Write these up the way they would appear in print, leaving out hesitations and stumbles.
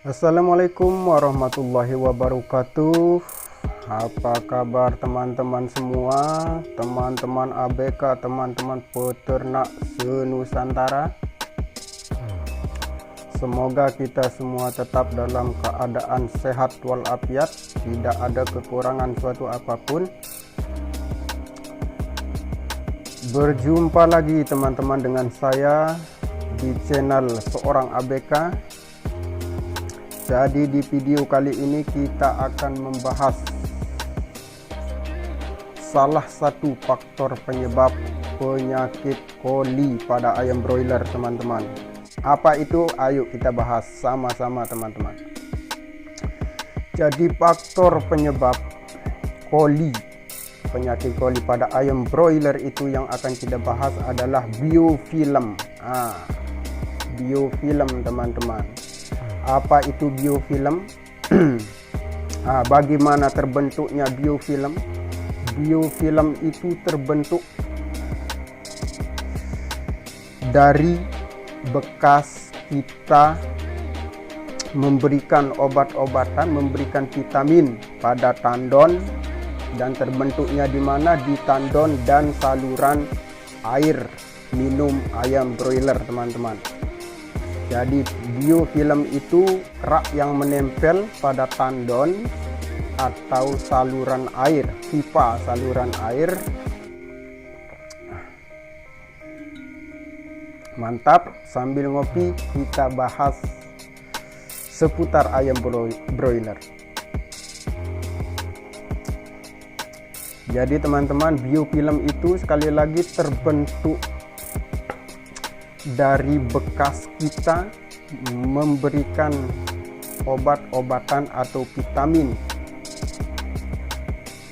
Assalamualaikum warahmatullahi wabarakatuh. Apa kabar teman-teman semua, teman-teman ABK, teman-teman peternak senusantara? Semoga kita semua tetap dalam keadaan sehat walafiat, tidak ada kekurangan suatu apapun. Berjumpa lagi teman-teman dengan saya di channel Seorang ABK. Jadi di video kali ini kita akan membahas salah satu faktor penyebab penyakit koli pada ayam broiler, teman-teman. Apa itu? Ayo kita bahas sama-sama, teman-teman. Jadi faktor penyebab penyakit koli pada ayam broiler itu yang akan kita bahas adalah biofilm. Biofilm, teman-teman. Apa itu biofilm? Bagaimana terbentuknya biofilm? Biofilm itu terbentuk dari bekas kita memberikan obat-obatan, memberikan vitamin pada tandon, dan terbentuknya di mana? Di tandon dan saluran air minum ayam broiler, teman-teman. Jadi biofilm itu kerak yang menempel pada tandon atau saluran air, pipa saluran air. Mantap, sambil ngopi kita bahas seputar ayam broiler. Jadi teman-teman, biofilm itu sekali lagi terbentuk dari bekas kita memberikan obat-obatan atau vitamin.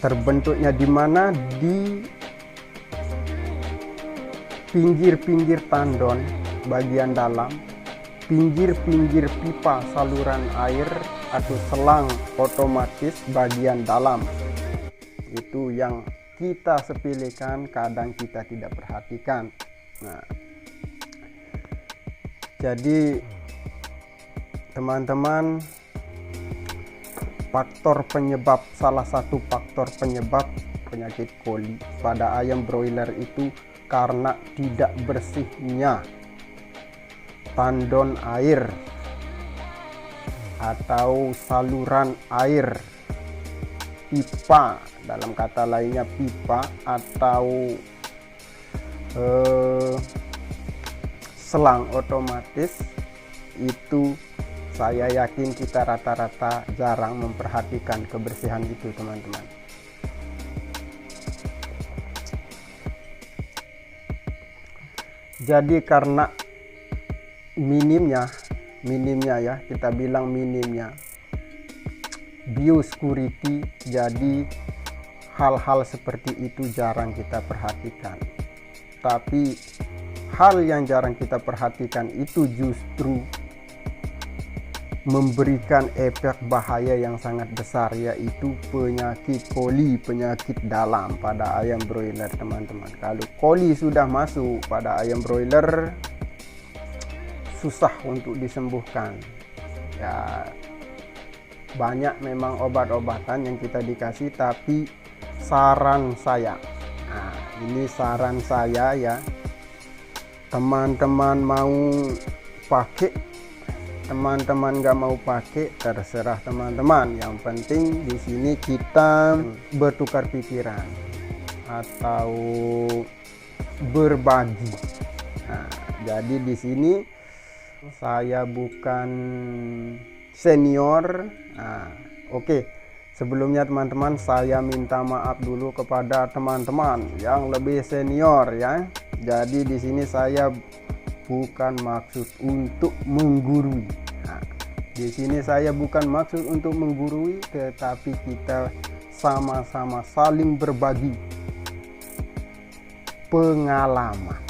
Terbentuknya di mana? Di pinggir-pinggir tandon bagian dalam, pinggir-pinggir pipa saluran air atau selang otomatis bagian dalam. Itu yang kita sepelekan, kadang kita tidak perhatikan. Jadi teman-teman, salah satu faktor penyebab penyakit koli pada ayam broiler itu karena tidak bersihnya tandon air atau saluran air, pipa, dalam kata lainnya pipa atau selang otomatis. Itu saya yakin kita rata-rata jarang memperhatikan kebersihan itu, teman-teman. Jadi karena minimnya ya, kita bilang minimnya biosecurity, jadi hal-hal seperti itu jarang kita perhatikan. Tapi hal yang jarang kita perhatikan itu justru memberikan efek bahaya yang sangat besar, yaitu penyakit koli, penyakit dalam pada ayam broiler, teman-teman. Kalau koli sudah masuk pada ayam broiler, susah untuk disembuhkan. Ya, banyak memang obat-obatan yang kita dikasih, tapi saran saya, ini saran saya ya, teman-teman mau pakai, teman-teman nggak mau pakai, terserah teman-teman. Yang penting di sini kita bertukar pikiran atau berbagi. Jadi di sini saya bukan senior. Oke. Sebelumnya teman-teman, saya minta maaf dulu kepada teman-teman yang lebih senior ya. Jadi di sini saya bukan maksud untuk menggurui. Di sini saya bukan maksud untuk menggurui, tetapi kita sama-sama saling berbagi pengalaman.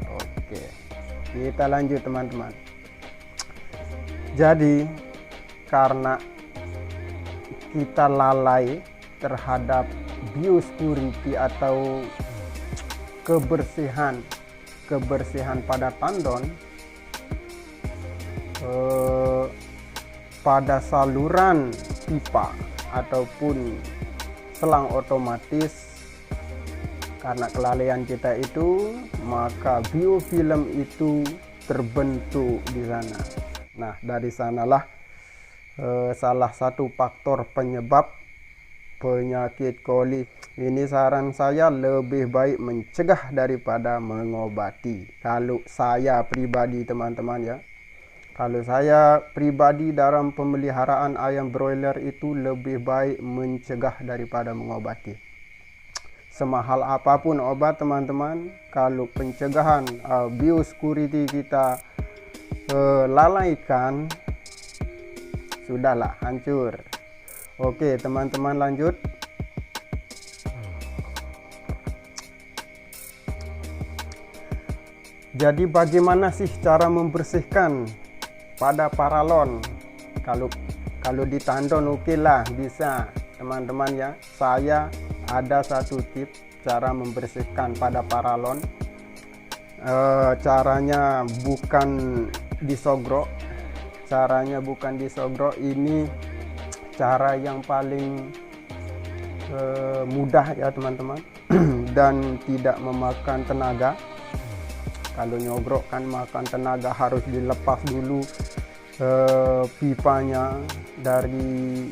Oke. Kita lanjut, teman-teman. Jadi karena kita lalai terhadap biosecurity atau kebersihan pada tandon, pada saluran pipa ataupun selang otomatis, karena kelalaian kita itu, maka biofilm itu terbentuk di sana. Nah, dari sanalah salah satu faktor penyebab penyakit coli. Ini saran saya, lebih baik mencegah daripada mengobati. Kalau saya pribadi teman-teman ya, kalau saya pribadi dalam pemeliharaan ayam broiler itu lebih baik mencegah daripada mengobati. Semahal apapun obat teman-teman, kalau pencegahan biosecurity kita lalaikan, sudahlah hancur. Oke teman-teman, lanjut. Jadi bagaimana sih cara membersihkan pada paralon? Kalau di tandon oke lah, bisa teman-teman ya. Saya ada satu tips cara membersihkan pada paralon. Caranya bukan disogrok. Ini cara yang paling mudah ya teman-teman, dan tidak memakan tenaga. Kalau nyogrok kan makan tenaga, harus dilepas dulu pipanya dari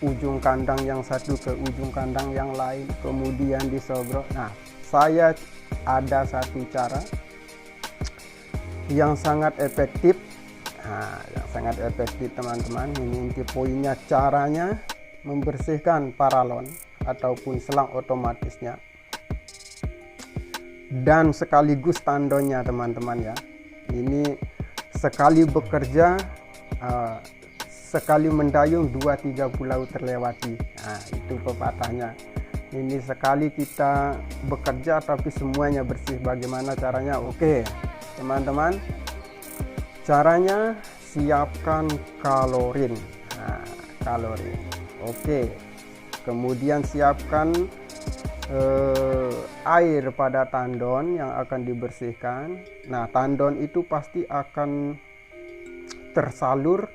ujung kandang yang satu ke ujung kandang yang lain, kemudian disogrok. Nah, saya ada satu cara yang sangat efektif. Teman-teman, ini inti poinnya, caranya membersihkan paralon ataupun selang otomatisnya dan sekaligus tandonnya teman-teman ya. Ini sekali bekerja, sekali mendayung 2-3 pulau terlewati. Nah, itu pepatahnya. Ini sekali kita bekerja tapi semuanya bersih. Bagaimana caranya? Oke teman-teman, caranya siapkan kalorin. Nah, kalorin. Oke. Kemudian siapkan air pada tandon yang akan dibersihkan. Nah, tandon itu pasti akan tersalur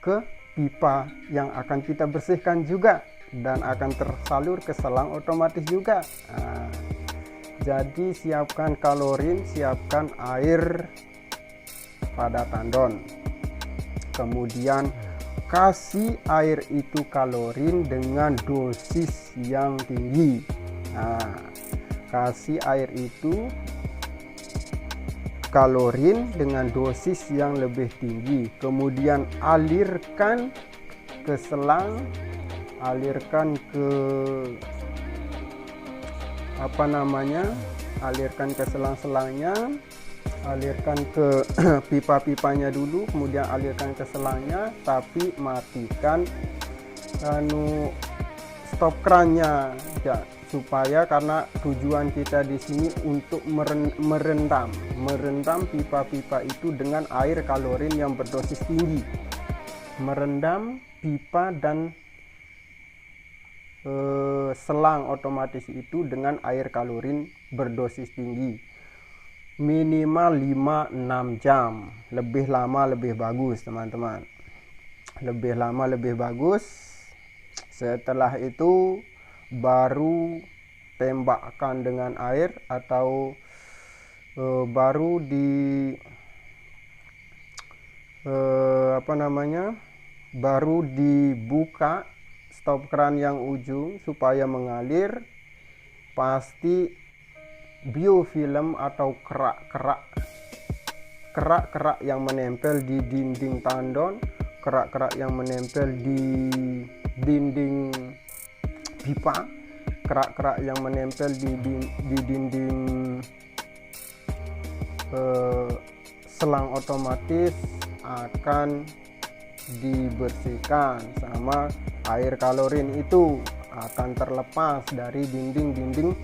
ke pipa yang akan kita bersihkan juga, dan akan tersalur ke selang otomatis juga. Nah, jadi siapkan kalorin, siapkan air pada tandon. Kemudian kasih air itu kalorin dengan dosis yang tinggi. Nah, kasih air itu kalorin dengan dosis yang lebih tinggi. Kemudian alirkan ke selang, alirkan ke alirkan ke selang-selangnya, alirkan ke pipa-pipanya dulu, kemudian alirkan ke selangnya, tapi matikan stop kerannya ya, supaya, karena tujuan kita di sini untuk merendam pipa-pipa itu dengan air kalorin yang berdosis tinggi, merendam pipa dan selang otomatis itu dengan air kalorin berdosis tinggi, minimal 5-6 jam. Lebih lama lebih bagus teman-teman, lebih lama lebih bagus. Setelah itu baru tembakkan dengan air, atau baru baru dibuka stop keran yang ujung supaya mengalir. Pasti biofilm atau kerak-kerak yang menempel di dinding tandon, kerak-kerak yang menempel di dinding pipa, kerak-kerak yang menempel di dinding selang otomatis akan dibersihkan sama air kalorin. Itu akan terlepas dari dinding-dinding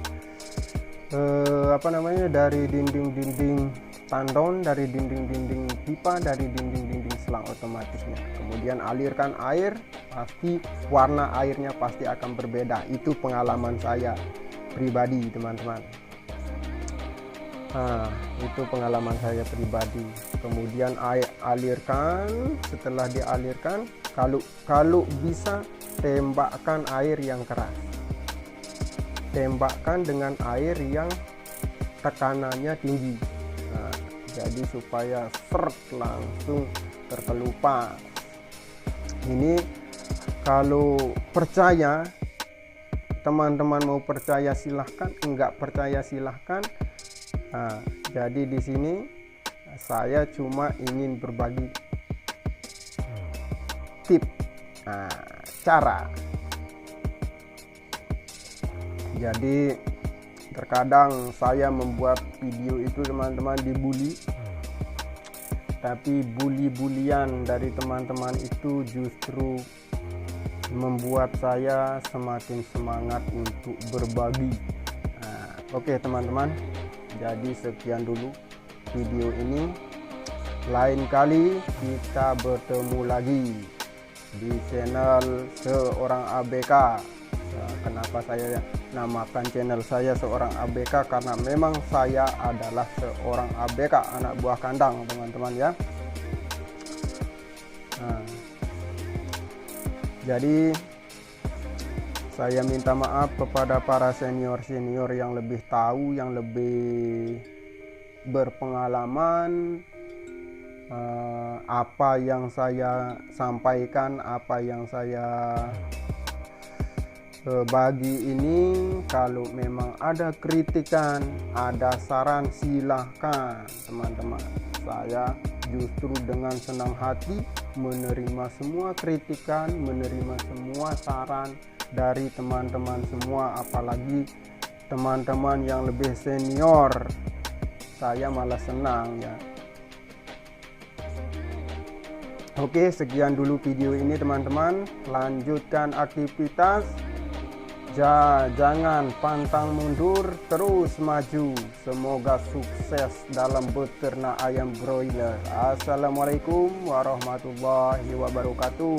dari dinding-dinding tandon, dari dinding-dinding pipa, dari dinding-dinding selang otomatisnya. Kemudian alirkan air, pasti warna airnya pasti akan berbeda. Itu pengalaman saya pribadi teman-teman. Itu pengalaman saya pribadi. kemudian alirkan. Setelah dialirkan, kalau bisa tembakkan air yang keras, tembakkan dengan air yang tekanannya tinggi. Nah, jadi supaya seret langsung terkelupas. Ini kalau percaya, teman-teman mau percaya silahkan, enggak percaya silahkan. Nah, jadi di sini saya cuma ingin berbagi tip, cara. Jadi terkadang saya membuat video itu teman-teman dibully, tapi bully-bulian dari teman-teman itu justru membuat saya semakin semangat untuk berbagi. Oke teman-teman, jadi sekian dulu video ini. Lain kali kita bertemu lagi di channel Seorang ABK. Kenapa saya namakan channel saya Seorang ABK? Karena memang saya adalah seorang ABK, anak buah kandang teman-teman ya. Jadi saya minta maaf kepada para senior-senior yang lebih tahu, yang lebih berpengalaman. Apa yang saya sampaikan, apa yang saya bagi ini, kalau memang ada kritikan, ada saran, silahkan teman-teman. Saya justru dengan senang hati menerima semua kritikan, menerima semua saran dari teman-teman semua, apalagi teman-teman yang lebih senior. Saya malah senang ya. Oke, sekian dulu video ini teman-teman. Lanjutkan aktivitas. Jangan pantang mundur, terus maju. Semoga sukses dalam beternak ayam broiler. Assalamualaikum warahmatullahi wabarakatuh.